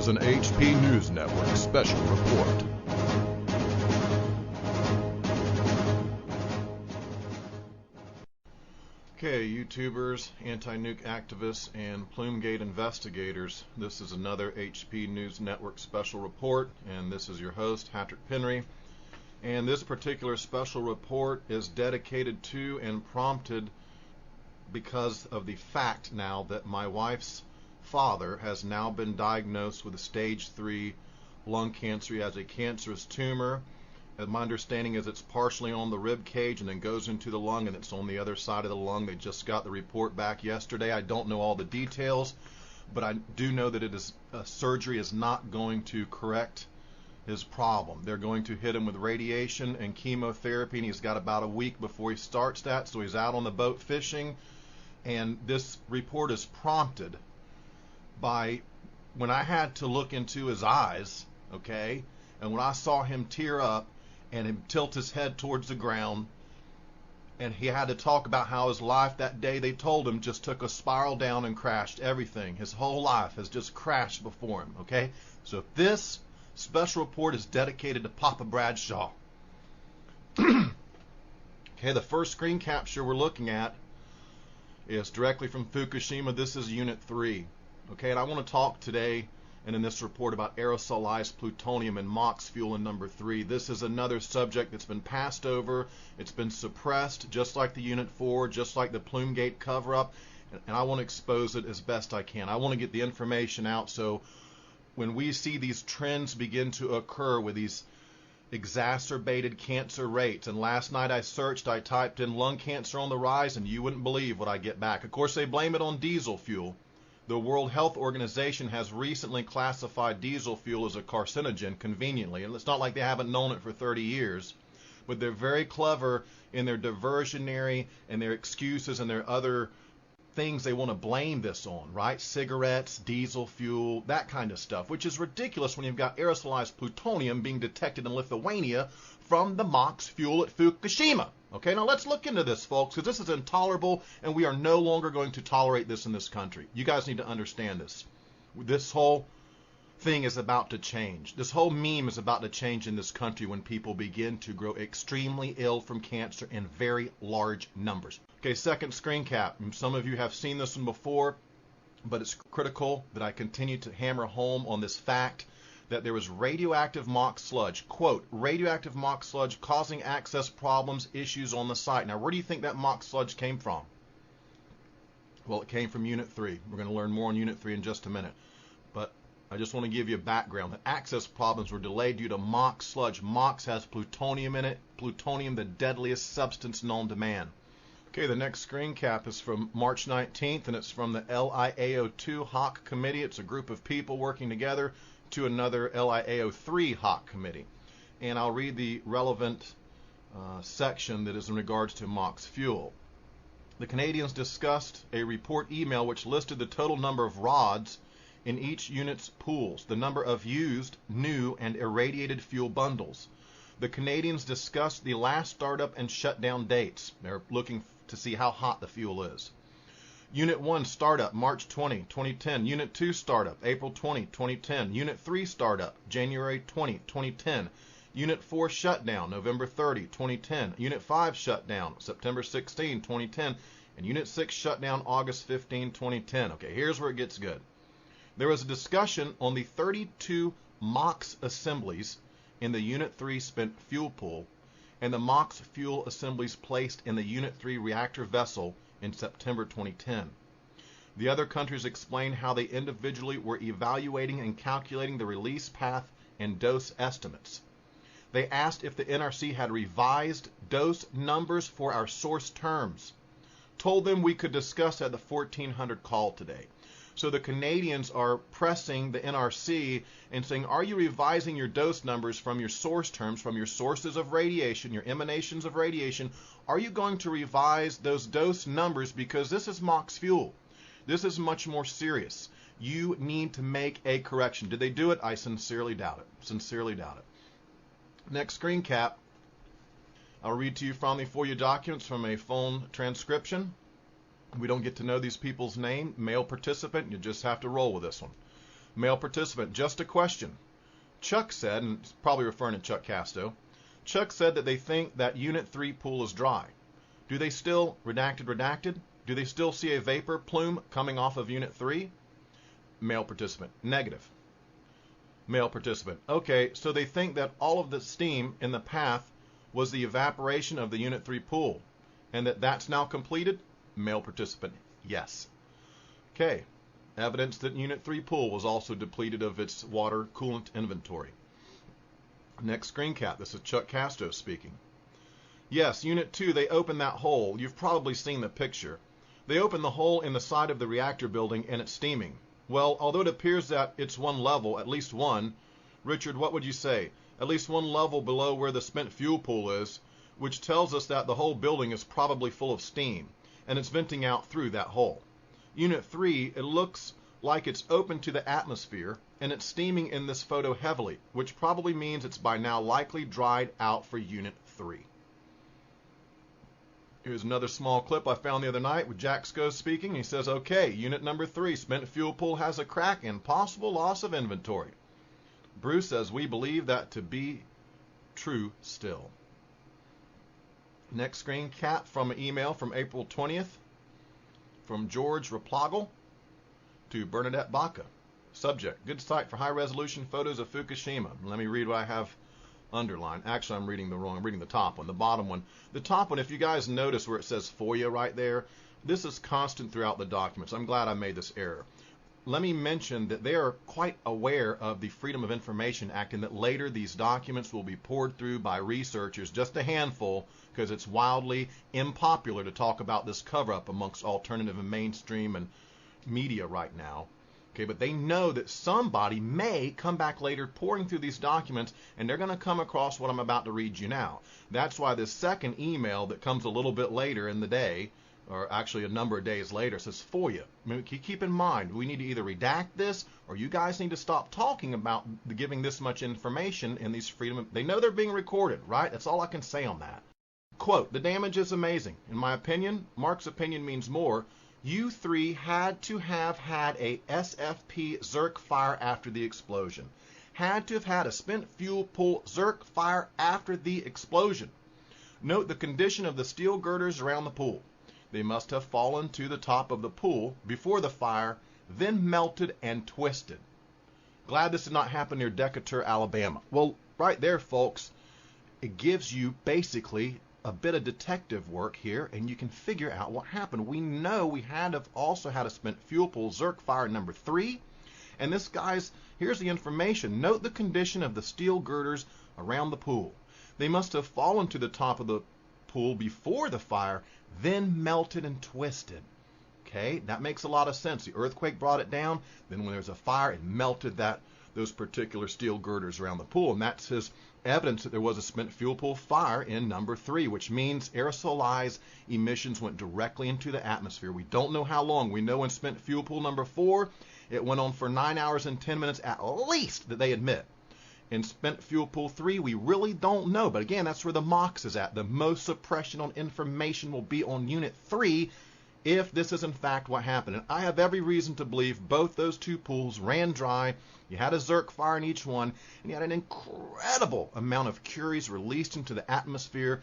is an HP News Network special report. Okay, YouTubers, anti-nuke activists, and Plumegate investigators, this is another HP News Network special report, and this is your host, Patrick Penry. And this particular special report is dedicated to and prompted because of the fact now that my wife's father has now been diagnosed with a stage 3 lung cancer. He has a cancerous tumor. And my understanding is it's partially on the rib cage and then goes into the lung, and it's on the other side of the lung. They just got the report back yesterday. I don't know all the details, but I do know that surgery is not going to correct his problem. They're going to hit him with radiation and chemotherapy, and he's got about a week before he starts that, so he's out on the boat fishing. And this report is prompted by when I had to look into his eyes, okay, and when I saw him tear up and him tilt his head towards the ground, and he had to talk about how his life that day, they told him, just took a spiral down and crashed. Everything, his whole life has just crashed before him, okay? So this special report is dedicated to Papa Bradshaw. Okay, the first screen capture we're looking at is directly from Fukushima. This is Unit 3. Okay, and I want to talk today and in this report about aerosolized plutonium and MOX fuel in number 3. This is another subject that's been passed over. It's been suppressed, just like the Unit 4, just like the Plumegate cover-up, and I want to expose it as best I can. I want to get the information out so when we see these trends begin to occur with these exacerbated cancer rates, and last night I searched, I typed in lung cancer on the rise, and you wouldn't believe what I get back. Of course, they blame it on diesel fuel. The World Health Organization has recently classified diesel fuel as a carcinogen, conveniently, and it's not like they haven't known it for 30 years, but they're very clever in their diversionary and their excuses and their other things they want to blame this on, right? Cigarettes, diesel fuel, that kind of stuff, which is ridiculous when you've got aerosolized plutonium being detected in Lithuania from the MOX fuel at Fukushima. Okay, now let's look into this, folks, because this is intolerable, and we are no longer going to tolerate this in this country. You guys need to understand this. This whole thing is about to change. This whole meme is about to change in this country when people begin to grow extremely ill from cancer in very large numbers. Okay, second screen cap. Some of you have seen this one before, but it's critical that I continue to hammer home on this fact that there was radioactive MOX sludge, quote, radioactive MOX sludge causing access problems, issues on the site. Now, where do you think that MOX sludge came from? Well, it came from Unit 3. We're going to learn more on Unit 3 in just a minute. But I just want to give you a background. The access problems were delayed due to MOX sludge. MOX has plutonium in it. Plutonium, the deadliest substance known to man. Okay, the next screen cap is from March 19th, and it's from the LIAO2 HAWK Committee. It's a group of people working together to another LIAO3 HAWK Committee. And I'll read the relevant section that is in regards to MOX fuel. The Canadians discussed a report email which listed the total number of rods in each unit's pools, the number of used, new, and irradiated fuel bundles. The Canadians discussed the last startup and shutdown dates. They're looking to see how hot the fuel is. Unit 1 startup, March 20, 2010. Unit 2 startup, April 20, 2010. Unit 3 startup, January 20, 2010. Unit 4 shutdown, November 30, 2010. Unit 5 shutdown, September 16, 2010. And Unit 6 shutdown, August 15, 2010. Okay, here's where it gets good. There was a discussion on the 32 MOX assemblies in the Unit 3 spent fuel pool and the MOX fuel assemblies placed in the Unit 3 reactor vessel in September 2010. The other countries explained how they individually were evaluating and calculating the release path and dose estimates. They asked if the NRC had revised dose numbers for our source terms. Told them we could discuss at the 1400 call today. So the Canadians are pressing the NRC and saying, are you revising your dose numbers from your source terms, from your sources of radiation, your emanations of radiation? Are you going to revise those dose numbers because this is MOX fuel? This is much more serious. You need to make a correction. Did they do it? I sincerely doubt it. Sincerely doubt it. Next screen cap. I'll read to you from the FOIA documents from a phone transcription. We don't get to know these people's name. Male participant, you just have to roll with this one. Male participant, just a question. Chuck said, and it's probably referring to Chuck Casto, Chuck said that they think that Unit 3 pool is dry. Do they still, redacted, do they still see a vapor plume coming off of Unit 3? Male participant, negative. Male participant, okay, so they think that all of the steam in the path was the evaporation of the Unit 3 pool, and that that's now completed? Male participant, yes. Okay, evidence that Unit 3 pool was also depleted of its water coolant inventory. Next screen cap, this is Chuck Casto speaking. Yes, Unit 2, they opened that hole. You've probably seen the picture. They opened the hole in the side of the reactor building and it's steaming. Well, although it appears that it's one level, at least one, Richard, what would you say? At least one level below where the spent fuel pool is, which tells us that the whole building is probably full of steam, and it's venting out through that hole. Unit 3, it looks like it's open to the atmosphere, and it's steaming in this photo heavily, which probably means it's by now likely dried out for Unit 3. Here's another small clip I found the other night with Jack Sco speaking. He says, okay, Unit number 3, spent fuel pool has a crack and possible loss of inventory. Bruce says, we believe that to be true still. Next screen cap from an email from April 20th from George Raplagal to Bernadette Baca. Subject, good site for high-resolution photos of Fukushima. Let me read what I have underlined. Actually, I'm reading the top one, the bottom one. The top one, if you guys notice where it says FOIA right there, this is constant throughout the documents. I'm glad I made this error. Let me mention that they are quite aware of the Freedom of Information Act and that later these documents will be poured through by researchers, just a handful, because it's wildly unpopular to talk about this cover-up amongst alternative and mainstream and media right now. Okay, but they know that somebody may come back later pouring through these documents and they're going to come across what I'm about to read you now. That's why this second email that comes a little bit later in the day, or actually a number of days later, says FOIA. I mean, keep in mind, we need to either redact this or you guys need to stop talking about giving this much information in these freedom. They know they're being recorded, right? That's all I can say on that. Quote, the damage is amazing. In my opinion, Mark's opinion means more. You three had to have had a SFP Zerk fire after the explosion. Had to have had a spent fuel pool Zerk fire after the explosion. Note the condition of the steel girders around the pool. They must have fallen to the top of the pool before the fire, then melted and twisted. Glad this did not happen near Decatur, Alabama. Well, right there, folks, it gives you basically a bit of detective work here, and you can figure out what happened. We know we had to also had a spent fuel pool Zerk fire number 3, and this guy's, here's the information. Note the condition of the steel girders around the pool. They must have fallen to the top of the pool before the fire, then melted and twisted. Okay, that makes a lot of sense. The earthquake brought it down, then when there's a fire, it melted those particular steel girders around the pool, and that's his evidence that there was a spent fuel pool fire in number 3, which means aerosolized emissions went directly into the atmosphere. We don't know how long. We know in spent fuel pool number 4, it went on for 9 hours and 10 minutes at least, that they admit. In spent fuel pool 3, we really don't know. But again, that's where the MOX is at. The most suppression on information will be on Unit 3 if this is in fact what happened. And I have every reason to believe both those two pools ran dry. You had a Zerk fire in each one, and you had an incredible amount of Curies released into the atmosphere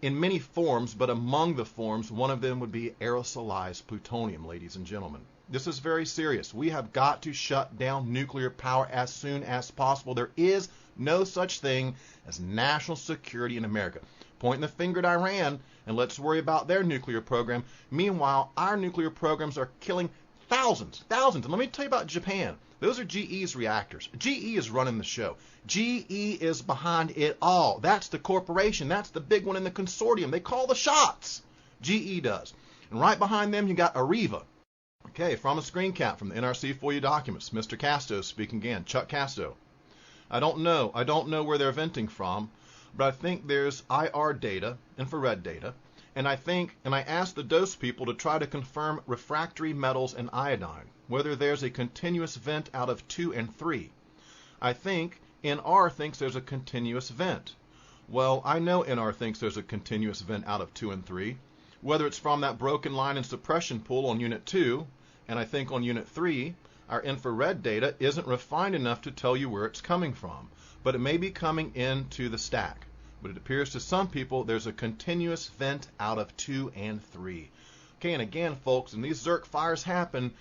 in many forms, but among the forms, one of them would be aerosolized plutonium, ladies and gentlemen. This is very serious. We have got to shut down nuclear power as soon as possible. There is no such thing as national security in America. Pointing the finger at Iran, and let's worry about their nuclear program. Meanwhile, our nuclear programs are killing thousands. And let me tell you about Japan. Those are GE's reactors. GE is running the show. GE is behind it all. That's the corporation. That's the big one in the consortium. They call the shots. GE does. And right behind them, you got Areva. Okay, from a screen cap from the NRC FOIA documents. Mr. Casto speaking again. Chuck Casto. I don't know where they're venting from, but I think there's IR data, infrared data, and I asked the dose people to try to confirm refractory metals and iodine, whether there's a continuous vent out of 2 and 3. I think NR thinks there's a continuous vent. Well, I know NR thinks there's a continuous vent out of 2 and 3, whether it's from that broken line and suppression pool on Unit 2, and I think on Unit 3, our infrared data isn't refined enough to tell you where it's coming from, but it may be coming into the stack. But it appears to some people there's a continuous vent out of 2 and 3. Okay, and again, folks, when these Zerk fires happen,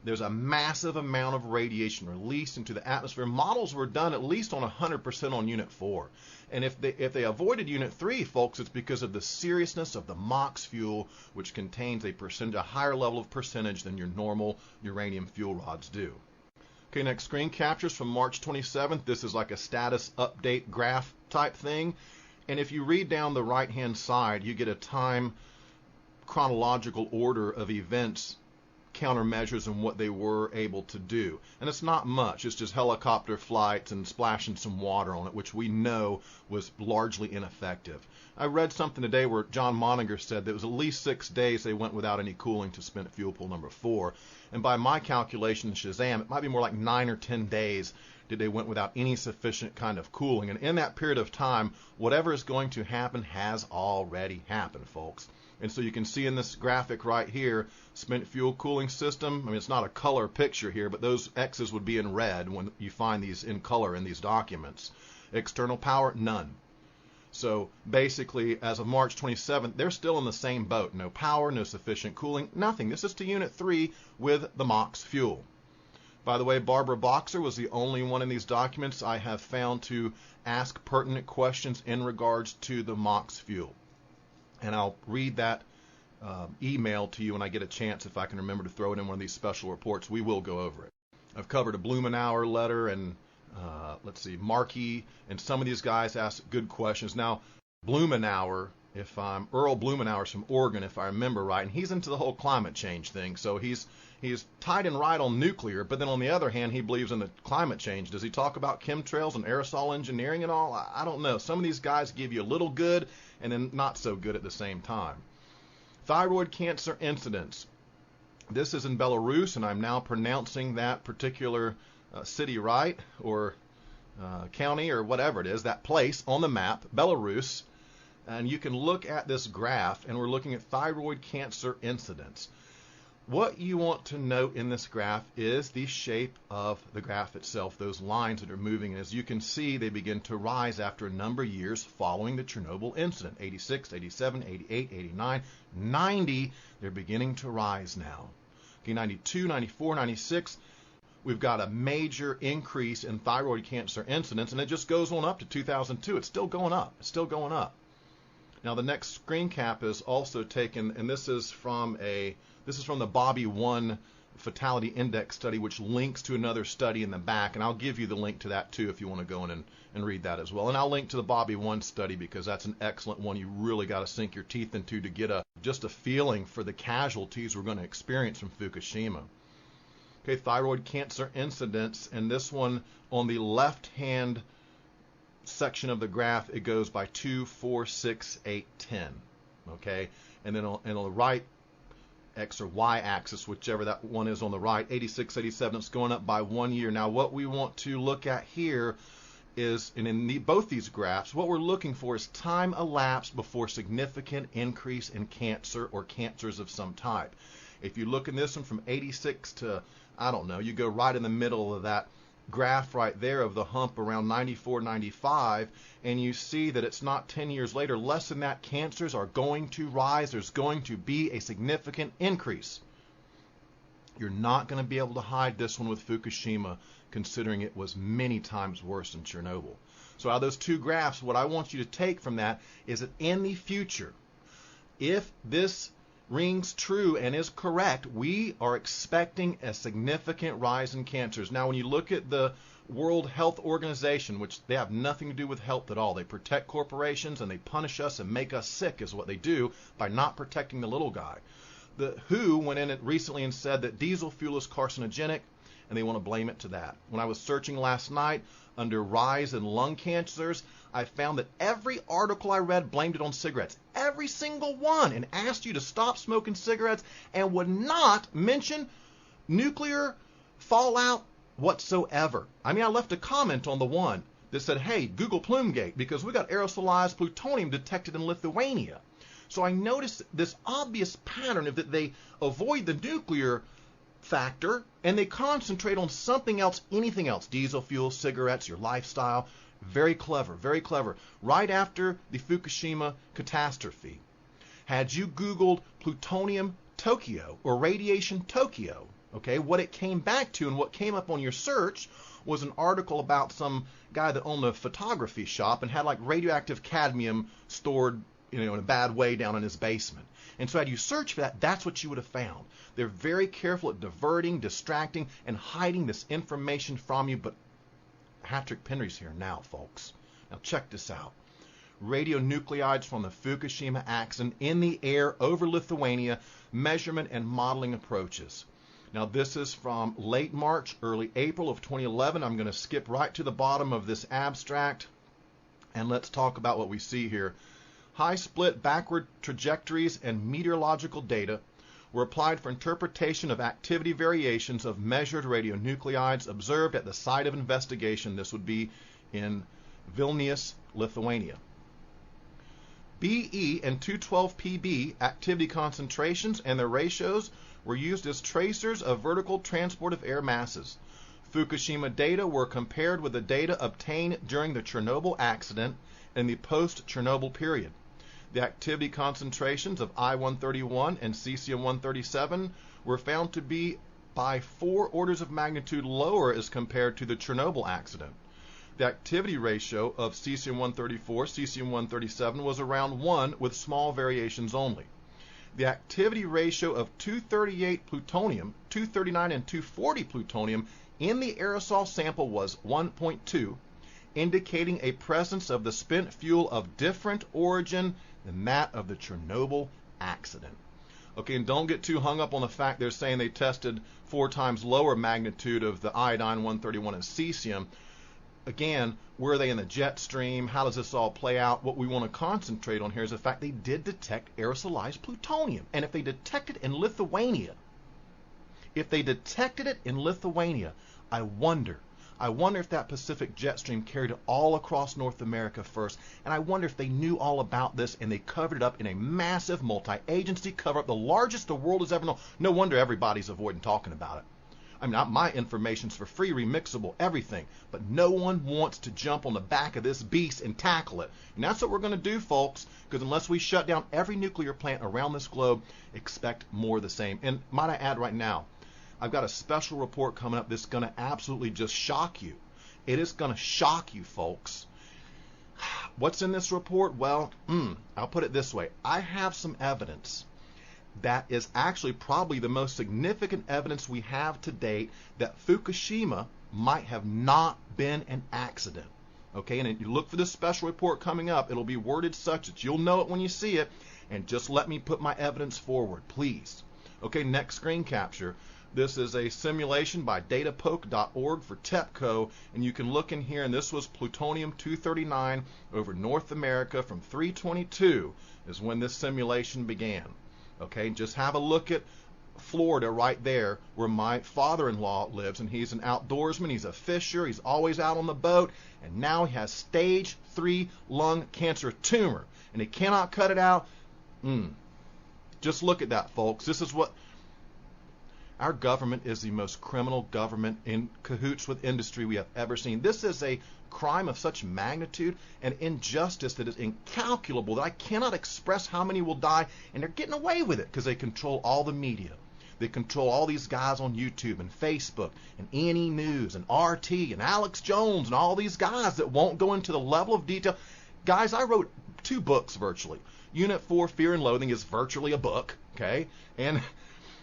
there's a massive amount of radiation released into the atmosphere. Models were done at least on 100% on Unit 4. And if they avoided Unit 3, folks, it's because of the seriousness of the MOX fuel, which contains a higher level of percentage than your normal uranium fuel rods do. Okay, next screen captures from March 27th. This is like a status update graph type thing. And if you read down the right-hand side, you get a time chronological order of events, countermeasures, and what they were able to do. And it's not much. It's just helicopter flights and splashing some water on it, which we know was largely ineffective. I read something today where John Moninger said that it was at least 6 days they went without any cooling to spent fuel pool number 4. And by my calculation, Shazam, it might be more like 9 or 10 days that they went without any sufficient kind of cooling. And in that period of time, whatever is going to happen has already happened, folks. And so you can see in this graphic right here, spent fuel cooling system. I mean, it's not a color picture here, but those X's would be in red when you find these in color in these documents. External power, none. So basically, as of March 27th, they're still in the same boat. No power, no sufficient cooling, nothing. This is to Unit 3 with the MOX fuel. By the way, Barbara Boxer was the only one in these documents I have found to ask pertinent questions in regards to the MOX fuel. And I'll read that email to you when I get a chance, if I can remember to throw it in one of these special reports. We will go over it. I've covered a Blumenauer letter and, Markey, and some of these guys ask good questions. Now, Blumenauer, Earl Blumenauer's from Oregon, if I remember right, and he's into the whole climate change thing, so he's tight and right on nuclear, but then on the other hand, he believes in the climate change. Does he talk about chemtrails and aerosol engineering and all? I don't know. Some of these guys give you a little good and then not so good at the same time. Thyroid cancer incidence. This is in Belarus, and I'm now pronouncing that particular city right, or county, or whatever it is, that place on the map, Belarus. And you can look at this graph, and we're looking at thyroid cancer incidence. What you want to note in this graph is the shape of the graph itself, those lines that are moving. And as you can see, they begin to rise after a number of years following the Chernobyl incident. 86, 87, 88, 89, 90, they're beginning to rise now. Okay, 92, 94, 96, we've got a major increase in thyroid cancer incidence, and it just goes on up to 2002. It's still going up. It's still going up. Now, the next screen cap is also taken, and this is from the Bobby 1 fatality index study, which links to another study in the back, and I'll give you the link to that too if you want to go in and read that as well. And I'll link to the Bobby 1 study because that's an excellent one you really got to sink your teeth into to get just a feeling for the casualties we're going to experience from Fukushima. Okay, thyroid cancer incidence, and this one on the left-hand section of the graph, it goes by 2, 4, 6, 8, 10. Okay, and then on the right X or Y axis, whichever that one is on the right, 86, 87, it's going up by 1 year. Now, what we want to look at here is, and in both these graphs, what we're looking for is time elapsed before significant increase in cancer or cancers of some type. If you look in this one from 86 to, I don't know, you go right in the middle of that graph right there of the hump around 94, 95, and you see that it's not 10 years later, less than that, cancers are going to rise. There's going to be a significant increase. You're not going to be able to hide this one with Fukushima, considering it was many times worse than Chernobyl. So out of those two graphs, what I want you to take from that is that in the future, if this rings true and is correct, we are expecting a significant rise in cancers. Now, when you look at the World Health Organization, which they have nothing to do with health at all, they protect corporations and they punish us and make us sick is what they do by not protecting the little guy. The WHO went in recently and said that diesel fuel is carcinogenic, and they want to blame it to that. When I was searching last night under rise in lung cancers, I found that every article I read blamed it on cigarettes. Every single one, and asked you to stop smoking cigarettes and would not mention nuclear fallout whatsoever. I mean, I left a comment on the one that said, hey, Google Plumegate, because we got aerosolized plutonium detected in Lithuania. So I noticed this obvious pattern of that they avoid the nuclear factor, and they concentrate on something else, anything else, diesel fuel, cigarettes, your lifestyle. Very clever, very clever. Right after the Fukushima catastrophe, had you Googled plutonium Tokyo or radiation Tokyo, okay, what it came back to and what came up on your search was an article about some guy that owned a photography shop and had like radioactive cadmium stored, in a bad way down in his basement. And so had you searched for that, that's what you would have found. They're very careful at diverting, distracting, and hiding this information from you. But Patrick Penry's here now, folks. Now check this out. Radionuclides from the Fukushima accident in the air over Lithuania, measurement and modeling approaches. Now this is from late March, early April of 2011. I'm going to skip right to the bottom of this abstract, and let's talk about what we see here. High split backward trajectories and meteorological data were applied for interpretation of activity variations of measured radionuclides observed at the site of investigation. This would be in Vilnius, Lithuania. BE and 212 activity concentrations and their ratios were used as tracers of vertical transport of air masses. Fukushima data were compared with the data obtained during the Chernobyl accident and the post-Chernobyl period. The activity concentrations of I-131 and cesium-137 were found to be by 4 orders of magnitude lower as compared to the Chernobyl accident. The activity ratio of cesium-134, cesium-137 was around 1 with small variations only. The activity ratio of 238 plutonium, 239 and 240 plutonium in the aerosol sample was 1.2, indicating a presence of the spent fuel of different origin than that of the Chernobyl accident. Okay, and don't get too hung up on the fact they're saying they tested 4 times lower magnitude of the iodine-131 and cesium. Again, were they in the jet stream? How does this all play out? What we want to concentrate on here is the fact they did detect aerosolized plutonium. And if they detected it in Lithuania, I wonder if that Pacific jet stream carried it all across North America first. And I wonder if they knew all about this and they covered it up in a massive multi-agency cover-up, the largest the world has ever known. No wonder everybody's avoiding talking about it. I mean, my information's for free, remixable, everything. But no one wants to jump on the back of this beast and tackle it. And that's what we're going to do, folks, because unless we shut down every nuclear plant around this globe, expect more of the same. And might I add right now, I've got a special report coming up that's going to absolutely just shock you. It is going to shock you, folks. What's in this report? Well, I'll put it this way. I have some evidence that is actually probably the most significant evidence we have to date that Fukushima might have not been an accident. Okay, and if you look for this special report coming up, it'll be worded such that you'll know it when you see it, and just let me put my evidence forward, please. Okay, next screen capture. This is a simulation by datapoke.org for TEPCO, and you can look in here, and this was plutonium-239 over North America from 322 is when this simulation began. Okay, just have a look at Florida right there where my father-in-law lives, and he's an outdoorsman, he's a fisher, he's always out on the boat, and now he has stage 3 lung cancer tumor, and he cannot cut it out. Just look at that, folks. This is what our government is, the most criminal government in cahoots with industry we have ever seen. This is a crime of such magnitude and injustice that is incalculable that I cannot express how many will die, and they're getting away with it because they control all the media. They control all these guys on YouTube and Facebook and E&E News and RT and Alex Jones and all these guys that won't go into the level of detail. Guys, I wrote 2 books virtually. Unit 4, Fear and Loathing, is virtually a book, okay? And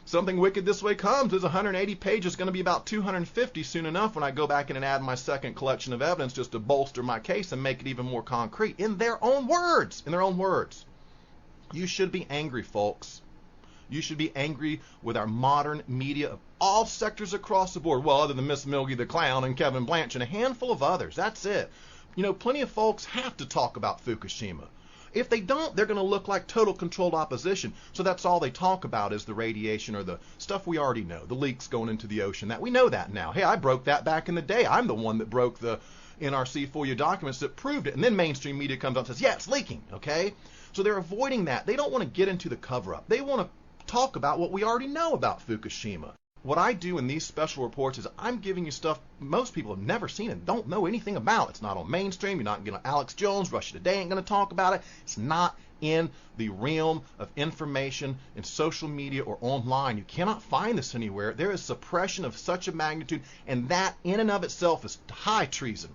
Something Wicked This Way Comes is 180 pages, going to be about 250 soon enough when I go back in and add my second collection of evidence just to bolster my case and make it even more concrete in their own words. In their own words. You should be angry, folks. You should be angry with our modern media of all sectors across the board. Well, other than Miss Milgie the Clown and Kevin Blanch and a handful of others. That's it. You know, plenty of folks have to talk about Fukushima. If they don't, they're going to look like total controlled opposition. So that's all they talk about is the radiation or the stuff we already know, the leaks going into the ocean. That we know that now. Hey, I broke that back in the day. I'm the one that broke the NRC FOIA documents that proved it. And then mainstream media comes out and says, yeah, it's leaking, okay? So they're avoiding that. They don't want to get into the cover-up. They want to talk about what we already know about Fukushima. what I do in these special reports is I'm giving you stuff most people have never seen and don't know anything about. It's not on mainstream. You're not going to Alex Jones, Russia Today ain't going to talk about it. It's not in the realm of information in social media or online. You cannot find this anywhere. There is suppression of such a magnitude, and that in and of itself is high treason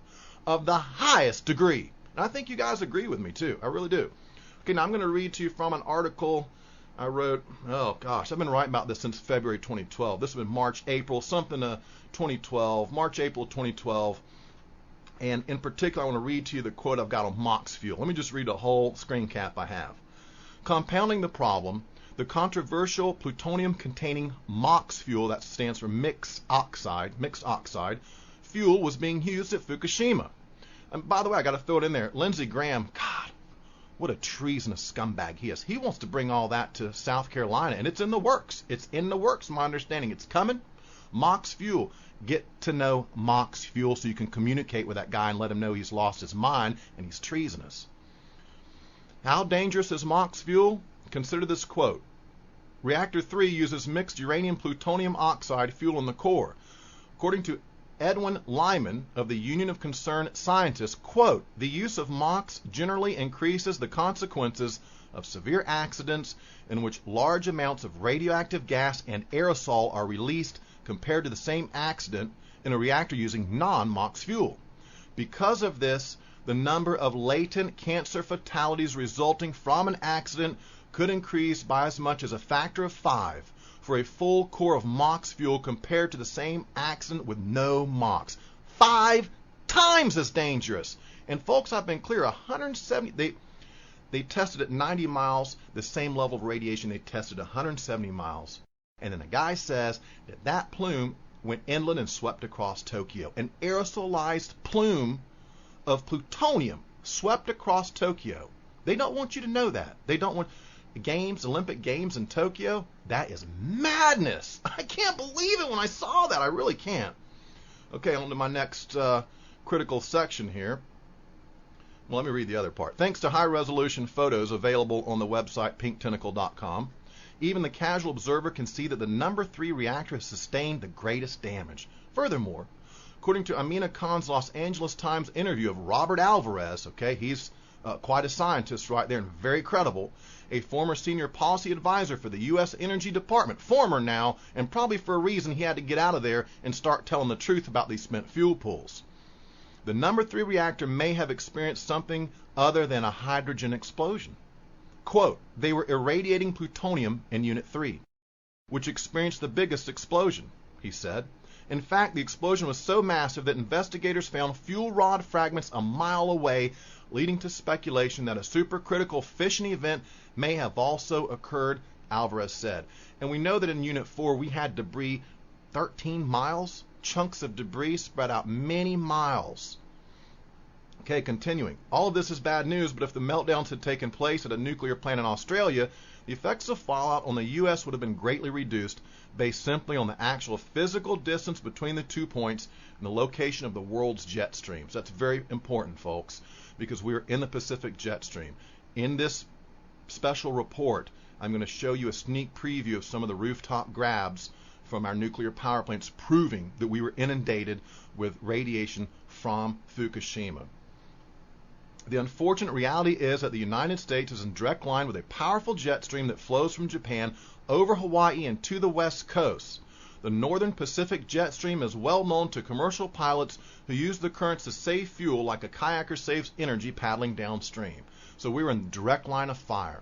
of the highest degree. And I think you guys agree with me too. I really do. Okay, now I'm going to read to you from an article I wrote, oh gosh, I've been writing about this since February 2012. This has been March, April, something 2012, March, April 2012. And in particular, I want to read to you the quote I've got on MOX fuel. Let me just read a whole screen cap I have. Compounding the problem, the controversial plutonium-containing MOX fuel, that stands for mixed oxide, fuel was being used at Fukushima. And by the way, I got to throw it in there. Lindsey Graham, God, what a treasonous scumbag he is. He wants to bring all that to South Carolina, and it's in the works. It's in the works, my understanding. It's coming. MOX fuel. Get to know MOX fuel so you can communicate with that guy and let him know he's lost his mind and he's treasonous. How dangerous is MOX fuel? Consider this quote. Reactor 3 uses mixed uranium-plutonium oxide fuel in the core. According to Edwin Lyman of the Union of Concerned Scientists, quote, the use of MOX generally increases the consequences of severe accidents in which large amounts of radioactive gas and aerosol are released compared to the same accident in a reactor using non-MOX fuel. Because of this, the number of latent cancer fatalities resulting from an accident could increase by as much as a factor of 5 for a full core of MOX fuel compared to the same accident with no MOX. 5 times as dangerous. And folks, I've been clear, 170, they tested at 90 miles, the same level of radiation they tested at 170 miles. And then the guy says that that plume went inland and swept across Tokyo. An aerosolized plume of plutonium swept across Tokyo. They don't want you to know that. They don't want games, Olympic Games in Tokyo. That is madness. I can't believe it when I saw that. I really can't. Okay, on to my next critical section here. Well, let me read the other part. Thanks to high-resolution photos available on the website pinktentacle.com, even the casual observer can see that the number 3 reactor has sustained the greatest damage. Furthermore, according to Amina Khan's Los Angeles Times interview of Robert Alvarez, okay, he's quite a scientist right there and very credible, a former senior policy advisor for the U.S. Energy Department, former now, and probably for a reason he had to get out of there and start telling the truth about these spent fuel pools. The number 3 reactor may have experienced something other than a hydrogen explosion. Quote, they were irradiating plutonium in Unit 3, which experienced the biggest explosion, he said. In fact, the explosion was so massive that investigators found fuel rod fragments a mile away, leading to speculation that a supercritical fission event may have also occurred, Alvarez said. And we know that in Unit 4 we had debris 13 miles, chunks of debris spread out many miles. Okay, continuing. All of this is bad news, but if the meltdowns had taken place at a nuclear plant in Australia, the effects of fallout on the U.S. would have been greatly reduced based simply on the actual physical distance between the 2 points and the location of the world's jet streams. That's very important, folks, because we're in the Pacific jet stream. In this special report, I'm going to show you a sneak preview of some of the rooftop grabs from our nuclear power plants proving that we were inundated with radiation from Fukushima. The unfortunate reality is that the United States is in direct line with a powerful jet stream that flows from Japan over Hawaii and to the west coast. The Northern Pacific jet stream is well known to commercial pilots who use the currents to save fuel like a kayaker saves energy paddling downstream. So we're in direct line of fire.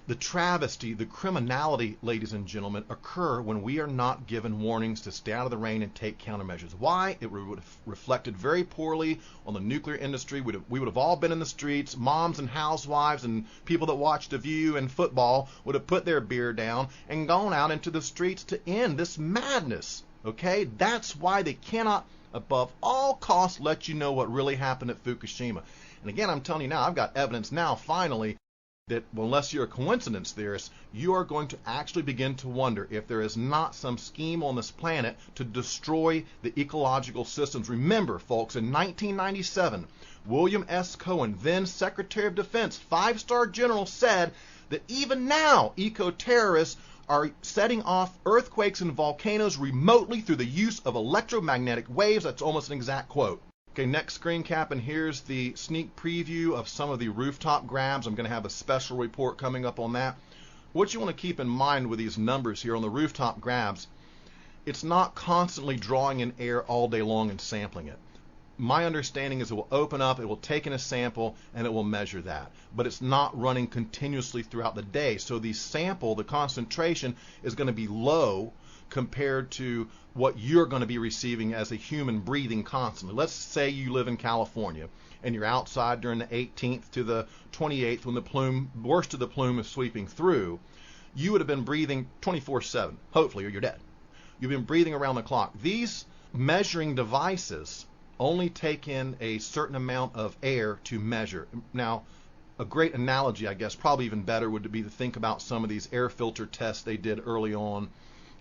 The travesty, the criminality, ladies and gentlemen, occur when we are not given warnings to stay out of the rain and take countermeasures. Why? It would have reflected very poorly on the nuclear industry. We would have all been in the streets. Moms and housewives and people that watch The View and football would have put their beer down and gone out into the streets to end this madness. Okay? That's why they cannot, above all costs, let you know what really happened at Fukushima. And again, I'm telling you now, I've got evidence now, finally, that unless you're a coincidence theorist, you are going to actually begin to wonder if there is not some scheme on this planet to destroy the ecological systems. Remember, folks, in 1997, William S. Cohen, then Secretary of Defense, 5-star general, said that even now eco-terrorists are setting off earthquakes and volcanoes remotely through the use of electromagnetic waves. That's almost an exact quote. Okay, next screen cap, and here's the sneak preview of some of the rooftop grabs. I'm going to have a special report coming up on that. What you want to keep in mind with these numbers here on the rooftop grabs, it's not constantly drawing in air all day long and sampling it. My understanding is it will open up, it will take in a sample, and it will measure that. But it's not running continuously throughout the day. So the sample, the concentration, is going to be low compared to what you're going to be receiving as a human breathing constantly. Let's say you live in California and you're outside during the 18th to the 28th when the worst of the plume is sweeping through. You would have been breathing 24/7, hopefully, or you're dead. You've been breathing around the clock. These measuring devices only take in a certain amount of air to measure. Now, a great analogy, I guess, probably even better, would be to think about some of these air filter tests they did early on,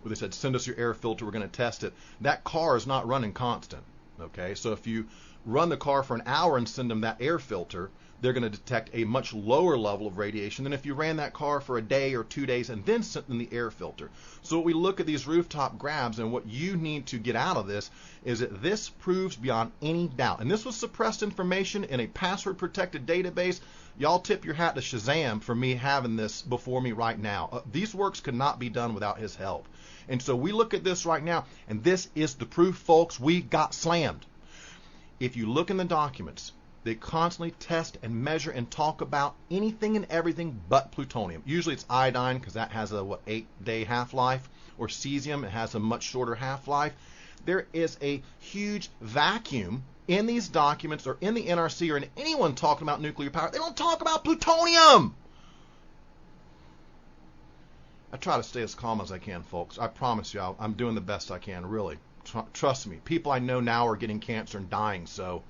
where they said, send us your air filter, we're going to test it. That car is not running constant. Okay, so if you run the car for an hour and send them that air filter, they're going to detect a much lower level of radiation than if you ran that car for a day or 2 days and then sent them the air filter. So we look at these rooftop grabs, and what you need to get out of this is that this proves beyond any doubt. And this was suppressed information in a password protected database. Y'all tip your hat to Shazam for me having this before me right now. These works could not be done without his help. And so we look at this right now, and this is the proof, folks. We got slammed. If you look in the documents, they constantly test and measure and talk about anything and everything but plutonium. Usually it's iodine because that has a 8-day half-life, or cesium, it has a much shorter half-life. There is a huge vacuum in these documents or in the NRC or in anyone talking about nuclear power. They don't talk about plutonium. I try to stay as calm as I can, folks. I promise you, I'm doing the best I can, really. Trust me. People I know now are getting cancer and dying, so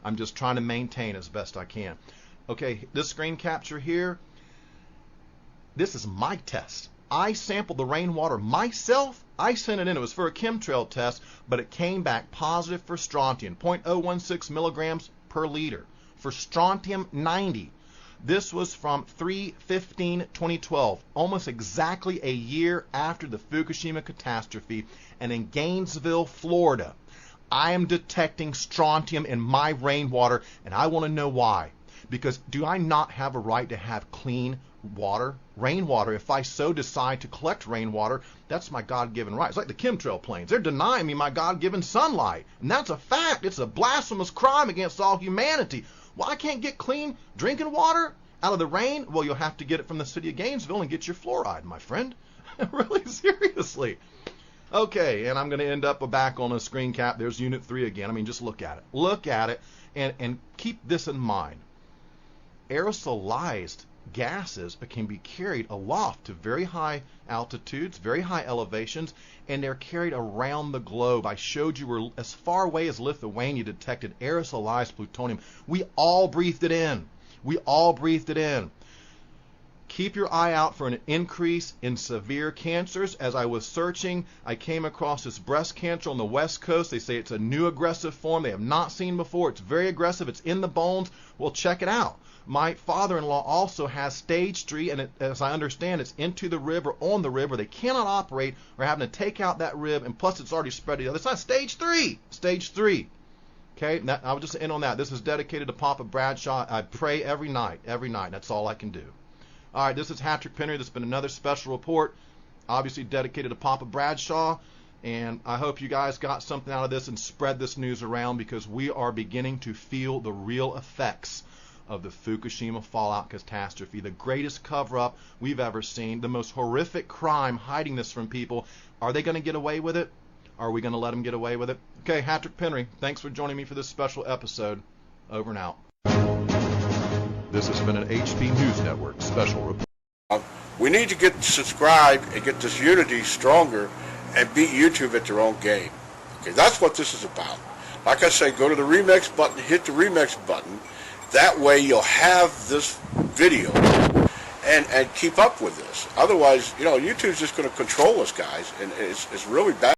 I'm just trying to maintain as best I can. Okay, this screen capture here, this is my test. I sampled the rainwater myself. I sent it in. It was for a chemtrail test, but it came back positive for strontium, 0.016 milligrams per liter. For strontium, 90. This was from 3/15/2012, almost exactly a year after the Fukushima catastrophe, and in Gainesville, Florida. I am detecting strontium in my rainwater, and I want to know why. Because do I not have a right to have clean water, rainwater? If I so decide to collect rainwater, that's my God-given right. It's like the chemtrail planes. They're denying me my God-given sunlight, and that's a fact. It's a blasphemous crime against all humanity. Well, I can't get clean drinking water out of the rain? Well, you'll have to get it from the city of Gainesville and get your fluoride, my friend. Really, seriously. Okay, and I'm going to end up back on a screen cap. There's Unit 3 again. I mean, just look at it. Look at it and keep this in mind. Aerosolized gases can be carried aloft to very high altitudes, very high elevations, and they're carried around the globe. I showed you where as far away as Lithuania detected aerosolized plutonium. We all breathed it in. We all breathed it in. Keep your eye out for an increase in severe cancers. As I was searching, I came across this breast cancer on the West Coast. They say it's a new aggressive form they have not seen before. It's very aggressive. It's in the bones. Well, check it out. My father-in-law also has stage 3, and as I understand, it's into the rib or on the rib where they cannot operate or having to take out that rib, and plus it's already spread to the other side. Stage 3. Stage 3. Okay, I'll just end on that. This is dedicated to Papa Bradshaw. I pray every night. Every night. That's all I can do. All right, this is Patrick Penry. This has been another special report, obviously dedicated to Papa Bradshaw. And I hope you guys got something out of this and spread this news around, because we are beginning to feel the real effects of the Fukushima fallout catastrophe. The greatest cover-up we've ever seen. The most horrific crime hiding this from people. Are they going to get away with it? Are we going to let them get away with it? Okay, Patrick Penry, thanks for joining me for this special episode. Over and out. This has been an HP News Network special report. We need to get subscribed and get this unity stronger and beat YouTube at their own game. Okay, that's what this is about. Like I say, go to the remix button, hit the remix button. That way you'll have this video and keep up with this. Otherwise, YouTube's just going to control us, guys, and it's really bad.